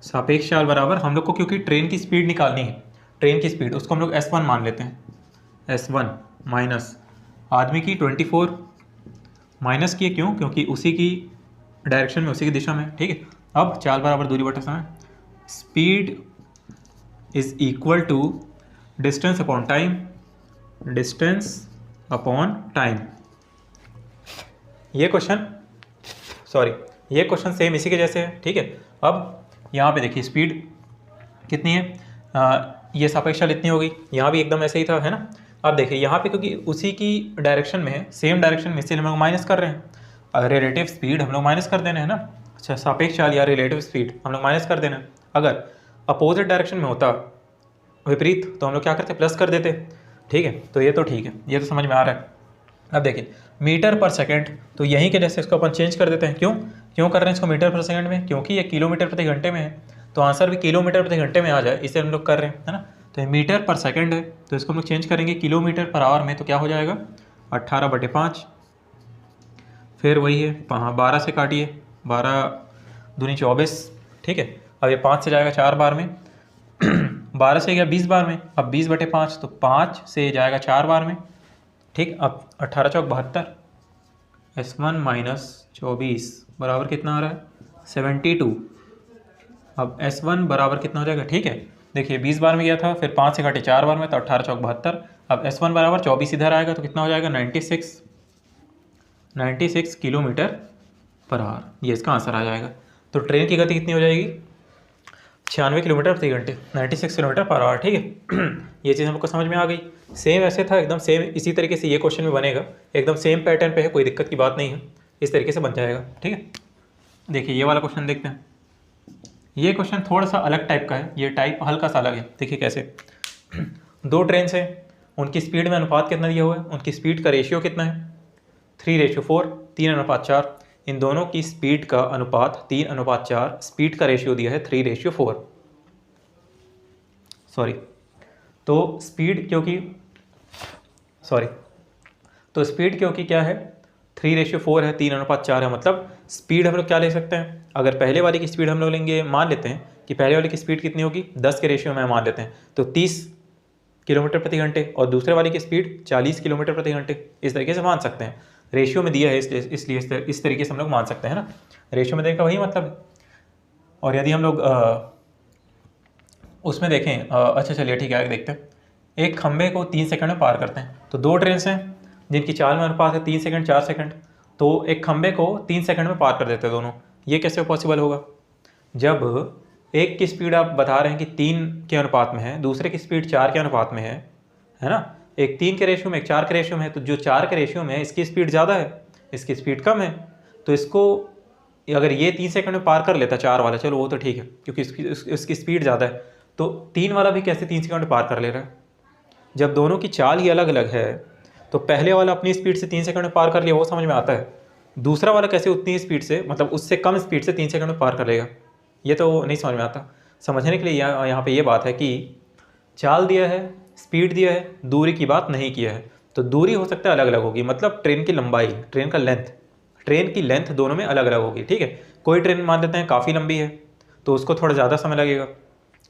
सापेक्ष चाल बराबर हम लोग को, क्योंकि ट्रेन की स्पीड निकालनी है, ट्रेन की स्पीड उसको हम लोग S1 मान लेते हैं, S1 माइनस आदमी की 24 माइनस किए, क्यों? क्योंकि उसी की डायरेक्शन में, उसी की दिशा में, ठीक है। अब चाल बराबर दूरी बटा समय, speed is equal to distance upon time, distance upon time. ये क्वेश्चन सेम इसी के जैसे है, ठीक है। अब यहाँ पे देखिए स्पीड कितनी है, ये सापेक्ष चाल इतनी होगी, यहाँ भी एकदम ऐसे ही था, है ना। अब देखिए यहाँ पे क्योंकि उसी की डायरेक्शन में है, सेम डायरेक्शन में, इसलिए हम लोग माइनस कर रहे हैं। रिलेटिव स्पीड हम लोग माइनस कर देना है ना। अच्छा, सापेक्ष चाल या रिलेटिव स्पीड हम लोग माइनस कर देना। अगर अपोजिट डायरेक्शन में होता, विपरीत, तो हम लोग क्या करते? प्लस कर देते, ठीक है। तो ये तो ठीक है, ये तो समझ में आ रहा है। अब देखिए मीटर पर सेकंड, तो यहीं के जैसे इसको अपन चेंज कर देते हैं। क्यों कर रहे हैं इसको मीटर पर सेकंड में? क्योंकि ये किलोमीटर प्रति घंटे में है, तो आंसर भी किलोमीटर प्रति घंटे में आ जाए, इसे हम लोग कर रहे हैं, है ना। तो ये मीटर पर सेकंड है, तो इसको हम लोग चेंज करेंगे किलोमीटर पर आवर में, तो क्या हो जाएगा? 18/5। फिर वही है, 12 से काटिए, 12 दूनी 24, ठीक है। अब ये 5 से जाएगा 4 बार में, 12 से गया 20 बार में, अब 20/5, तो 5 से जाएगा 4 बार में, ठीक। अब 18 चौक 72, S1 माइनस 24 बराबर कितना आ रहा है? 72। अब S1 बराबर कितना हो जाएगा? ठीक है, देखिए 20 बार में गया था, फिर 5 से काटे 4 बार में, तो 18 चौक 72। अब S1 बराबर 24 इधर आएगा तो कितना हो जाएगा? 96 किलोमीटर पर आवर, ये इसका आंसर आ जाएगा। तो ट्रेन की गति कितनी हो जाएगी? 96 किलोमीटर प्रति घंटे, 96 किलोमीटर पर आवर, ठीक है। ये चीज़ हमको समझ में आ गई। सेम ऐसे था, एकदम सेम इसी तरीके से ये क्वेश्चन भी बनेगा, एकदम सेम पैटर्न पे है, कोई दिक्कत की बात नहीं है, इस तरीके से बन जाएगा, ठीक है। देखिए ये वाला क्वेश्चन देखते हैं। ये क्वेश्चन थोड़ा सा अलग टाइप का है, ये टाइप हल्का सा अलग है। देखिए कैसे, दो ट्रेन से, उनकी स्पीड में अनुपात कितना दिया हुआ है? उनकी स्पीड का रेशियो कितना है? 3:4, 3:4। इन दोनों की स्पीड का अनुपात 3:4, स्पीड का रेशियो दिया है 3:4। सॉरी, तो स्पीड क्योंकि क्या है? 3:4 है, 3:4 है, मतलब स्पीड हम लोग क्या ले सकते हैं? अगर पहले वाले की स्पीड हम लोग लेंगे, मान लेते हैं कि पहले वाले की स्पीड कितनी होगी? 10 के रेशियो में मान लेते हैं, तो 30 किलोमीटर प्रति घंटे और दूसरे वाले की स्पीड 40 किलोमीटर प्रति घंटे। इस तरीके से मान सकते हैं, रेशियो में दिया है इसलिए इस तरीके से हम लोग मान सकते हैं ना, रेशियो में देखा वही मतलब है। और यदि हम लोग उसमें देखें, अच्छा चलिए ठीक है आगे देखते हैं। एक खंबे को 3 सेकंड में पार करते हैं, तो दो ट्रेन हैं जिनकी चाल में अनुपात है 3 सेकंड 4 सेकंड, तो एक खंबे को 3 सेकंड में पार कर देते हैं दोनों। ये कैसे पॉसिबल होगा? जब एक की स्पीड आप बता रहे हैं कि 3 के अनुपात में है, दूसरे की स्पीड 4 के अनुपात में है ना, एक 3 के रेशियो में एक 4 के रेशियो में है, तो जो 4 के रेशियो में है इसकी स्पीड ज़्यादा है, इसकी स्पीड कम है, तो इसको अगर ये 3 सेकंड में पार कर लेता 4 वाला, चलो वो तो ठीक है क्योंकि इसकी स्पीड ज़्यादा है, तो 3 वाला भी कैसे 3 सेकंड में पार कर ले रहा है? जब दोनों की चाल ही अलग अलग है तो पहले वाला अपनी स्पीड से 3 सेकंड में पार कर लिया, वो समझ में आता है, दूसरा वाला कैसे उतनी स्पीड से, मतलब उससे कम स्पीड से 3 सेकंड में पार कर लेगा, ये तो नहीं समझ में आता। समझने के लिए यहाँ पे ये बात है कि चाल दिया है, स्पीड दिया है, दूरी की बात नहीं किया है, तो दूरी हो सकता है अलग अलग होगी, मतलब ट्रेन की लंबाई, ट्रेन का लेंथ, ट्रेन की लेंथ दोनों में अलग अलग होगी, ठीक है। कोई ट्रेन मान लेते हैं काफ़ी लंबी है तो उसको थोड़ा ज़्यादा समय लगेगा,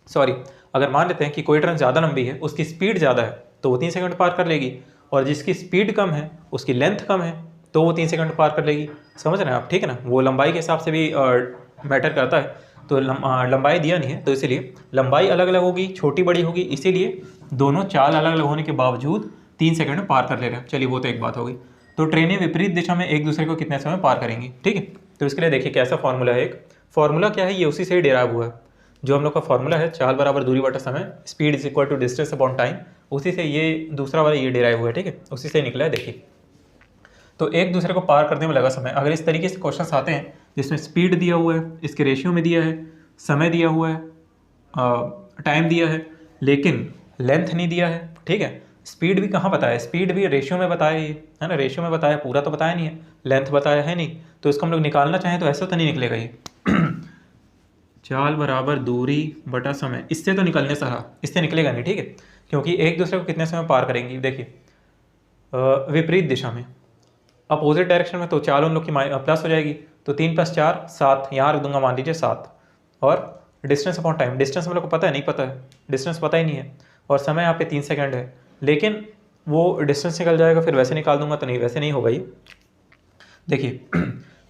सॉरी अगर मान लेते हैं कि कोई ट्रेन ज़्यादा लंबी है, उसकी स्पीड ज़्यादा है तो वो 3 सेकंड पार कर लेगी, और जिसकी स्पीड कम है उसकी लेंथ कम है तो वो 3 सेकंड पार कर लेगी। समझ रहे हैं आप, ठीक है ना, वो लंबाई के हिसाब से भी मैटर करता है, तो लंबाई दिया नहीं है तो इसीलिए लंबाई अलग अलग होगी, छोटी बड़ी होगी, इसीलिए दोनों चाल अलग अलग होने के बावजूद 3 सेकंड में पार कर ले रहे हैं। चलिए वो तो एक बात हो गई। तो ट्रेनें विपरीत दिशा में एक दूसरे को कितने समय पार करेंगी, ठीक है। तो इसके लिए देखिए कैसा फॉर्मूला है, एक फॉर्मूला क्या है, ये उसी से ही डेराइव हुआ है, जो हम लोग का फॉर्मूला है चाल बराबर दूरी बटा समय, speed is equal to distance upon time, उसी से ये दूसरा वाला ये डेराइव हुआ है, ठीक है, उसी से निकला है। देखिए तो एक दूसरे को पार करने में लगा समय, अगर इस तरीके से क्वेश्चन आते हैं जिसमें स्पीड दिया हुआ है, इसके रेशियो में दिया है, समय दिया हुआ है, टाइम दिया है, लेकिन लेंथ नहीं दिया है, ठीक है, स्पीड भी कहाँ बताया, स्पीड भी रेशियो में बताया है ना, रेशियो में बताया, पूरा तो बताया नहीं है, लेंथ बताया है नहीं, तो इसको हम लोग निकालना चाहें तो ऐसा तो नहीं निकलेगा ये चाल बराबर दूरी बटा समय, इससे तो निकलने सहा, इससे निकलेगा नहीं, ठीक है, क्योंकि एक दूसरे को कितने समय पार करेंगी। देखिए विपरीत दिशा में, अपोजिट डायरेक्शन में, तो चाल उन लोग की प्लस हो जाएगी, तो 3 + 4 7, यहाँ रख दूंगा मान लीजिए 7, और डिस्टेंस अपॉन टाइम, डिस्टेंस हम लोग को पता है नहीं पता है, डिस्टेंस पता ही नहीं है, और समय यहाँ पे 3 सेकंड है, लेकिन वो डिस्टेंस निकल जाएगा, फिर वैसे निकाल दूंगा तो नहीं, वैसे नहीं होगा ये। देखिए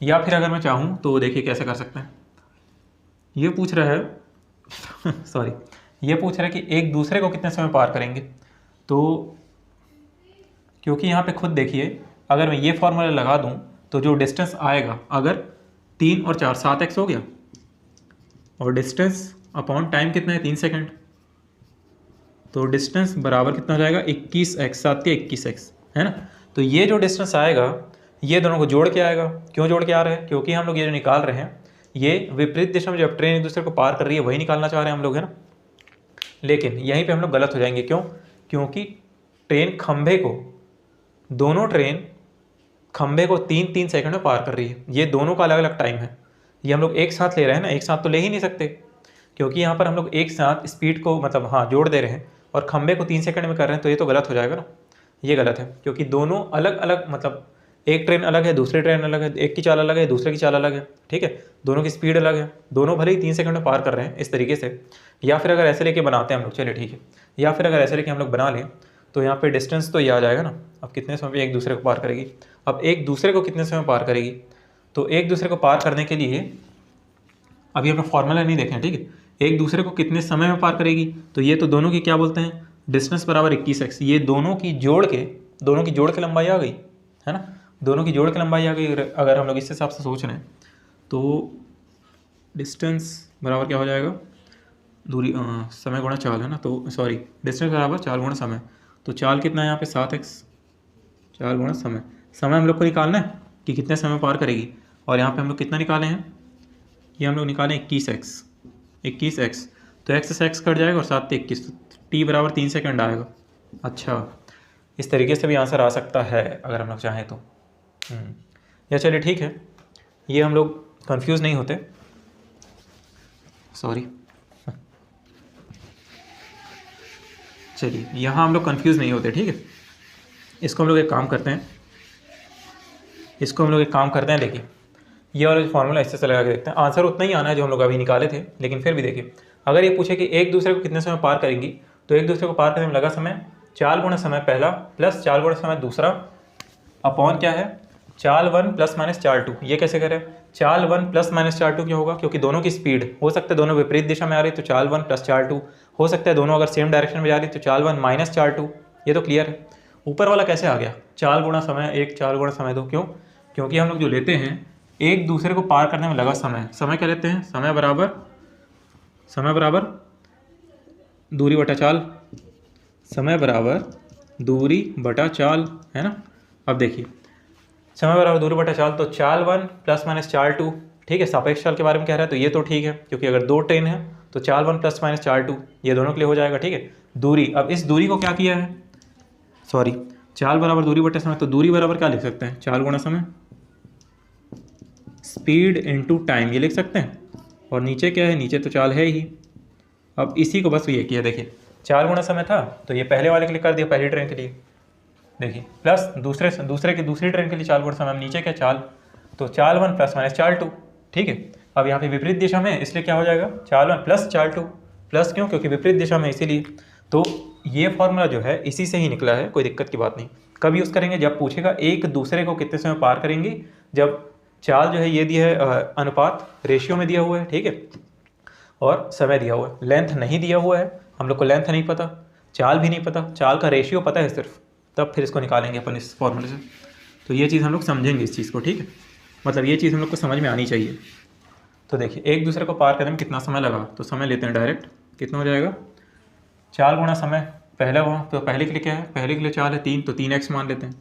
या फिर अगर मैं चाहूँ तो देखिए कैसे कर सकते हैं, ये पूछ रहा है सॉरी, ये पूछ रहा है कि एक दूसरे को कितने समय पार करेंगे, तो क्योंकि यहाँ पे खुद देखिए अगर मैं ये फॉर्मूला लगा दूँ तो जो डिस्टेंस आएगा, अगर 3 और 4 7x हो गया, और डिस्टेंस अपॉन टाइम कितना है 3 सेकंड, तो डिस्टेंस बराबर कितना हो जाएगा 21x, 7 के 21x, है ना। तो ये जो डिस्टेंस आएगा ये दोनों को जोड़ के आएगा, क्यों जोड़ के आ रहे हैं, क्योंकि हम लोग ये जो निकाल रहे हैं ये विपरीत दिशा में जब ट्रेन एक दूसरे को पार कर रही है वही निकालना चाह रहे हैं हम लोग, है ना। लेकिन यहीं पे हम लोग गलत हो जाएंगे, क्यों, क्योंकि ट्रेन खंभे को, दोनों ट्रेन खंभे को 3-3 सेकंड में पार कर रही है, ये दोनों का अलग अलग टाइम है, ये हम लोग एक साथ ले रहे हैं ना, एक साथ तो ले ही नहीं सकते, क्योंकि यहाँ पर हम लोग एक साथ स्पीड को मतलब हाँ जोड़ दे रहे हैं और खंभे को 3 सेकंड में कर रहे हैं, तो ये तो गलत हो जाएगा ना, ये गलत है, क्योंकि दोनों अलग अलग, मतलब एक ट्रेन अलग है, दूसरी ट्रेन अलग है, एक की चाल अलग है, दूसरे की चाल अलग है, ठीक है, दोनों की स्पीड अलग है, दोनों भले ही 3 सेकंड में पार कर रहे हैं इस तरीके से। या फिर अगर ऐसे लेके बनाते हैं हम लोग, चलिए ठीक है, या फिर अगर ऐसे लेके हम लोग बना लें तो यहाँ पे डिस्टेंस तो ये आ जाएगा ना, अब कितने समय पे एक दूसरे को पार करेगी, अब एक दूसरे को कितने समय पार करेगी, तो एक दूसरे को पार करने के लिए अभी अपना फॉर्मूला नहीं देखें, ठीक है, एक दूसरे को कितने समय में पार करेगी, तो ये तो दोनों की क्या बोलते हैं, डिस्टेंस बराबर 21x, ये दोनों की जोड़ के लंबाई आ गई, है ना, दोनों की जोड़ के लंबाई आ गई। अगर हम लोग इस हिसाब से सोच रहे हैं तो डिस्टेंस बराबर क्या हो जाएगा, दूरी समय गुणा चाल, है ना, तो सॉरी डिस्टेंस बराबर चाल गुणा समय, तो चाल कितना है यहाँ पे 7x, चाल गुणा समय, समय हम लोग को निकालना है कि कितने समय पार करेगी, और यहाँ पे हम लोग कितना निकाले हैं, ये हम लोग निकाले 21x, तो x से x कट जाएगा और 7 से 21, तो t बराबर 3 सेकंड आएगा। अच्छा इस तरीके से भी आंसर आ सकता है अगर हम लोग चाहें तो। या चलिए ठीक है, ये हम लोग कंफ्यूज नहीं होते, सॉरी चलिए यहाँ हम लोग कंफ्यूज नहीं होते, ठीक है, इसको हम लोग एक काम करते हैं, देखिए ये वाला फॉर्मूला इससे लगा के देखते हैं, आंसर उतना ही आना है जो हम लोग अभी निकाले थे, लेकिन फिर भी देखिए अगर ये पूछे कि एक दूसरे को कितने समय पार करेंगी, तो एक दूसरे को पार करने में लगा समय चाल गुणा समय पहला प्लस चाल गुणा समय दूसरा अपॉन क्या है चाल 1 प्लस माइनस चाल 2। ये कैसे करें, चाल 1 प्लस माइनस चाल 2 क्यों होगा, क्योंकि दोनों की स्पीड हो सकता है दोनों विपरीत दिशा में आ रही तो चाल 1 प्लस चाल 2, हो सकता है दोनों अगर सेम डायरेक्शन में जा रही तो चाल 1 माइनस चाल 2। ये तो क्लियर है। ऊपर वाला कैसे आ गया, चाल गुणा समय 1 चाल गुणा समय 2, क्यों, क्योंकि हम लोग जो लेते हैं एक दूसरे को पार करने में लगा समय, समय क्या लेते हैं, समय बराबर दूरी बटा चाल, समय बराबर दूरी बटा चाल, है ना। अब देखिए समय बराबर दूरी बटा चाल, तो चाल 1 प्लस माइनस चाल 2, ठीक है, सापेक्ष चाल के बारे में कह रहा है तो ये तो ठीक है, क्योंकि अगर दो ट्रेन है तो चाल 1 प्लस माइनस चाल 2 ये दोनों के लिए हो जाएगा, ठीक है। दूरी, अब इस दूरी को क्या किया है, सॉरी चाल बराबर दूरी बटा समय, तो दूरी बराबर क्या लिख सकते हैं, चाल गुणा समय स्पीड इनटू टाइम, ये लिख सकते हैं। और नीचे क्या है, नीचे तो चाल है ही। अब इसी को बस ये किया, देखिए चाल गुणा समय था तो ये पहले वाले के लिए कर दिया, पहली ट्रेन के लिए, देखिए प्लस दूसरी ट्रेन के लिए चाल गुणा समय, नीचे क्या चाल, तो चाल 1 प्लस माइनस चाल 2, ठीक है। अब यहाँ पे विपरीत दिशा में इसलिए क्या हो जाएगा, चाल 1 प्लस चाल 2, प्लस क्यों, क्योंकि विपरीत दिशा में, इसीलिए। तो ये फॉर्मूला जो है इसी से ही निकला है, कोई दिक्कत की बात नहीं। कब यूज़ करेंगे, जब पूछेगा एक दूसरे को कितने समय पार करेंगे, जब चाल जो है ये दिया है अनुपात रेशियो में दिया हुआ है, ठीक है, और समय दिया हुआ है, लेंथ नहीं दिया हुआ है, हम लोग को लेंथ नहीं पता, चाल भी नहीं पता, चाल का रेशियो पता है सिर्फ, तब फिर इसको निकालेंगे अपन इस फॉर्मूले से। तो ये चीज़ हम लोग समझेंगे इस चीज़ को, ठीक है, मतलब ये चीज़ हम लोग को समझ में आनी चाहिए। तो देखिए एक दूसरे को पार करने में कितना समय लगा, तो समय लेते हैं डायरेक्ट, कितना हो जाएगा, चाल गुणा समय पहला हुआ, तो पहले के लिए क्या है, पहले के लिए चाल है 3, तो 3x मान लेते हैं।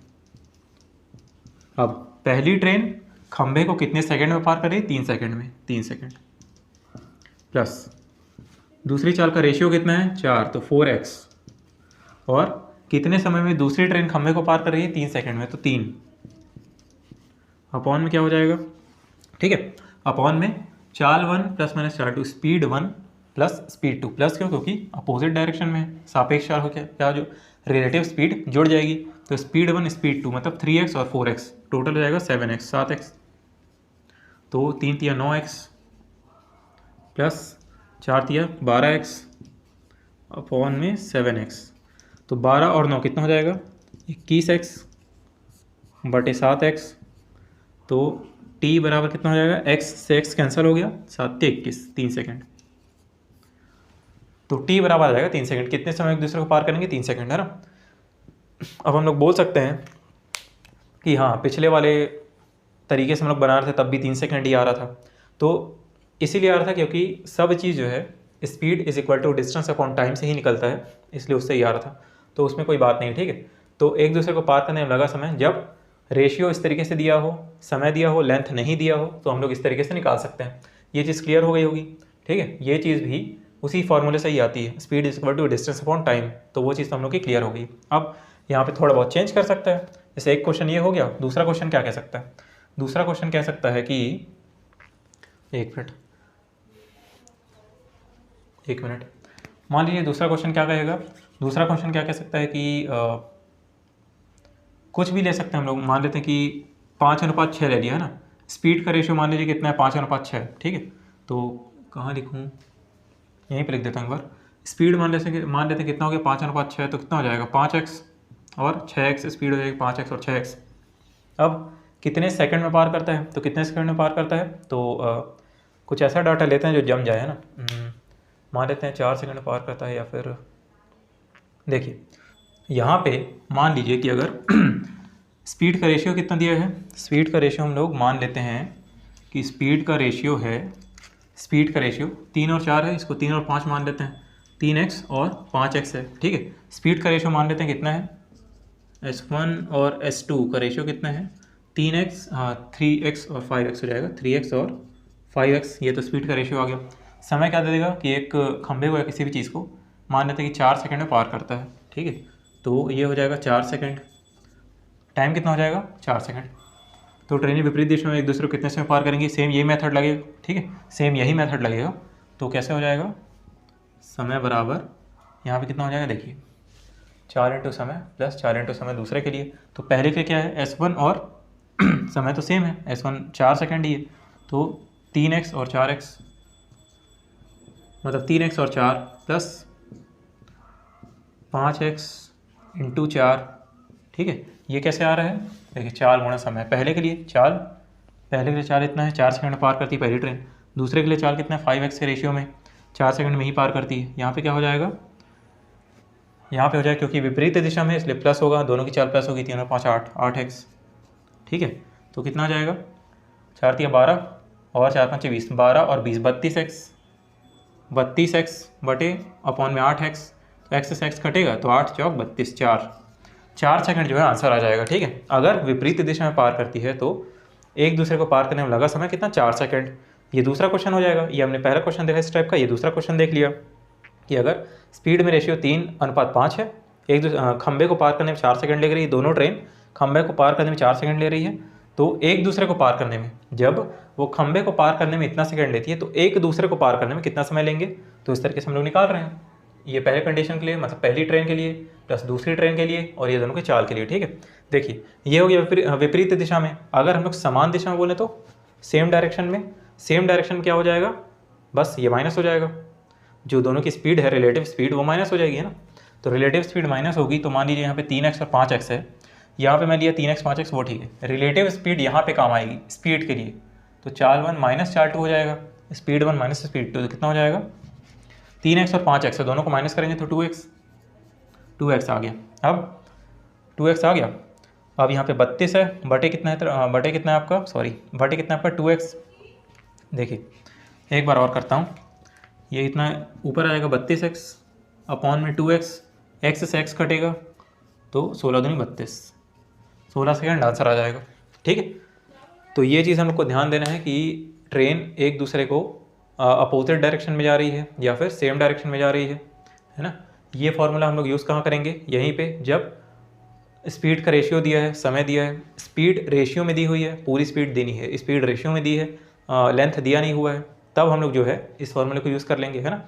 अब पहली ट्रेन खंभे को कितने सेकंड में पार कर रही है, 3 सेकंड में, 3 सेकंड, प्लस दूसरी चाल का रेशियो कितना है 4, तो 4x, और कितने समय में दूसरी ट्रेन खंभे को पार कर रही है, 3 सेकंड में, तो 3, अपॉन में क्या हो जाएगा, ठीक है, अपॉन में चाल 1 प्लस माइनस चाल 2, स्पीड 1 प्लस स्पीड 2, प्लस क्यों, क्योंकि अपोजिट डायरेक्शन में है, सापेक्ष चाल हो क्या जो रिलेटिव स्पीड जुड़ जाएगी, तो स्पीड 1 स्पीड 2 मतलब 3x और 4x, टोटल हो जाएगा 7x, 7x, तो 3 तिया 9x प्लस 4 तिया 12x अपॉन में 7x, तो 12 और 9 कितना हो जाएगा, 21x बटे 7x, तो t बराबर कितना हो जाएगा, x से x कैंसिल हो गया, 7 ते 21, 3 सेकेंड, तो t बराबर आ जाएगा 3 सेकेंड। कितने समय एक दूसरे को पार करेंगे, 3 सेकेंड, है ना। अब हम लोग बोल सकते हैं कि हाँ पिछले वाले तरीके से हम लोग बना रहे थे तब भी 3 सेकेंड ही आ रहा था, तो इसीलिए आ रहा था क्योंकि सब चीज़ जो है speed is equal to distance upon time से ही निकलता है, इसलिए उससे ही आ रहा था, तो उसमें कोई बात नहीं, ठीक है। तो एक दूसरे को पार करने में लगा समय, जब रेशियो इस तरीके से दिया हो, समय दिया हो, लेंथ नहीं दिया हो, तो हम लोग इस तरीके से निकाल सकते हैं। ये चीज़ क्लियर हो गई होगी, ठीक है। ये चीज़ भी उसी फॉर्मूले से ही आती है, speed is equal to distance upon time, तो वो चीज़ तो हम लोग की क्लियर हो गई। अब यहाँ पे थोड़ा बहुत चेंज कर सकता है, जैसे एक क्वेश्चन ये हो गया, दूसरा क्वेश्चन क्या कह सकता है, दूसरा क्वेश्चन कह सकता है कि एक मिनट मान लीजिए दूसरा क्वेश्चन क्या कहेगा, दूसरा क्वेश्चन क्या कह सकता है कि कुछ भी ले सकते हैं हम लोग, मान लेते हैं कि 5:6 ले लिया है ना, स्पीड का रेशियो मान लीजिए कितना है 5:6, ठीक है। तो कहाँ लिखूँ, यहीं पे लिख देता हूँ एक बार, स्पीड मान लेते हैं कितना हो गया 5:6, तो कितना हो जाएगा 5x और 6x, स्पीड हो जाएगी 5x और 6x। अब कितने सेकंड में पार करता है, तो कितने सेकंड में पार करता है, तो कुछ ऐसा डाटा लेते हैं जो जम जाए, है ना। मान लेते हैं 4 सेकंड में पार करता है, या फिर देखिए यहाँ पे मान लीजिए कि अगर स्पीड का रेशियो कितना दिया है, स्पीड का रेशियो हम लोग मान लेते हैं कि स्पीड का रेशियो 3 और 4 है, इसको 3 और 5 मान लेते हैं, 3x और 5x है, ठीक है। स्पीड का रेशियो मान लेते हैं कितना है, S1 और S2 का रेशियो कितना है, 3x, हाँ 3x और 5x हो जाएगा, 3x और 5x, ये तो स्पीड का रेशियो आ गया। समय क्या दे देगा कि एक खंभे को या किसी भी चीज़ को मान लेते हैं कि 4 सेकंड में पार करता है, ठीक है, तो ये हो जाएगा 4 सेकंड, टाइम कितना हो जाएगा 4 सेकंड। तो ट्रेनें विपरीत दिशा में एक दूसरे को कितने समय पार करेंगे, सेम यही मेथड लगेगा, ठीक है, सेम यही मेथड लगेगा। तो कैसे हो जाएगा, समय बराबर यहाँ पे कितना हो जाएगा, देखिए 4 इंटू समय प्लस 4 इंटू समय दूसरे के लिए, तो पहले के क्या है S1 और समय तो सेम है, S1 4 सेकंड ही है, तो 3x और 4x, मतलब 3x और 4 प्लस 5x इंटू 4, ठीक है। ये कैसे आ रहा है, देखिए चाल गुणा समय। पहले के लिए चाल इतना है, 4 सेकंड में पार करती है पहली ट्रेन। दूसरे के लिए चाल कितना है, 5x के रेशियो में 4 सेकंड में ही पार करती है। यहाँ पे क्या हो जाएगा, यहाँ पे हो जाएगा क्योंकि विपरीत दिशा में इसलिए प्लस होगा, दोनों की चाल प्लस होगी। 3 और 5 8x, ठीक है। तो कितना आ जाएगा, 4 3 12 और 4 5 20, 12 और 20 32x बटे अपॉन में 8x, तो x से x कटेगा तो 8 चौक 32, 4 सेकंड जो है आंसर आ जाएगा, ठीक है। अगर विपरीत दिशा में पार करती है तो एक दूसरे को पार करने में लगा समय कितना, 4 सेकंड। ये दूसरा क्वेश्चन हो जाएगा। ये हमने पहला क्वेश्चन देखा इस टाइप का, ये दूसरा क्वेश्चन देख लिया कि अगर स्पीड में रेशियो 3:5 है, एक खंबे को पार करने में 4 सेकंड लग रही है, दोनों ट्रेन खंबे को पार करने में 4 सेकंड ले रही है, तो एक दूसरे को पार करने में, जब वो खंबे को पार करने में इतना सेकंड लेती है तो एक दूसरे को पार करने में कितना समय लेंगे, तो इस तरीके से हम लोग निकाल रहे हैं। ये पहले कंडीशन के लिए, मतलब पहली ट्रेन के लिए प्लस दूसरी ट्रेन के लिए, और ये दोनों के चाल के लिए, ठीक है। देखिए ये हो गया विपरीत दिशा में। अगर हम लोग समान दिशा में बोले तो सेम डायरेक्शन में क्या हो जाएगा, बस ये माइनस हो जाएगा। जो दोनों की स्पीड है, रिलेटिव स्पीड, वो माइनस हो जाएगी, है ना। तो रिलेटिव स्पीड माइनस होगी, तो मान लीजिए यहाँ पे 3x और 5x है, यहाँ पे मैं लिया 3x 5x, वो ठीक है। रिलेटिव स्पीड यहाँ पे काम आएगी स्पीड के लिए, तो चाल 1 माइनस चाल 2 हो जाएगा, स्पीड 1 माइनस स्पीड 2, तो कितना हो जाएगा, 3x और 5x है, दोनों को माइनस करेंगे तो 2x आ गया। अब 2x आ गया। अब यहाँ पे 32 है, बटे कितना है, बटे कितना है आपका 2x। देखिए एक बार और करता हूँ, ये इतना ऊपर आ जाएगा 32x अपॉन में 2x, x से x कटेगा तो 16 दूनी 32, 16 सेकंड आंसर आ जाएगा, ठीक है। तो ये चीज़ हम लोग को ध्यान देना है कि ट्रेन एक दूसरे को अपोजिट डायरेक्शन में जा रही है या फिर सेम डायरेक्शन में जा रही है ना। ये फॉर्मूला हम लोग यूज़ कहाँ करेंगे, यहीं पे, जब स्पीड का रेशियो दिया है, समय दिया है, स्पीड रेशियो में दी हुई है, पूरी स्पीड देनी है, स्पीड रेशियो में दी है, लेंथ दिया नहीं हुआ है, तब हम लोग जो है इस फॉर्मूले को यूज़ कर लेंगे, है ना।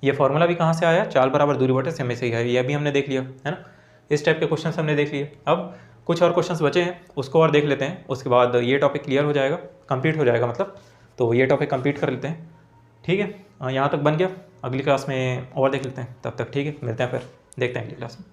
ये फॉर्मूला भी कहाँ से आया, चाल बराबर दूरी बटे समय से ही है, यह भी हमने देख लिया, है ना। इस टाइप के क्वेश्चन हमने देख लिए। अब कुछ और क्वेश्चंस बचे हैं, उसको और देख लेते हैं, उसके बाद ये टॉपिक क्लियर हो जाएगा, कंप्लीट हो जाएगा मतलब। तो ये टॉपिक कंप्लीट कर लेते हैं, ठीक है। यहाँ तक बन गया, अगली क्लास में और देख लेते हैं, तब तक ठीक है, मिलते हैं फिर, देखते हैं अगली क्लास में।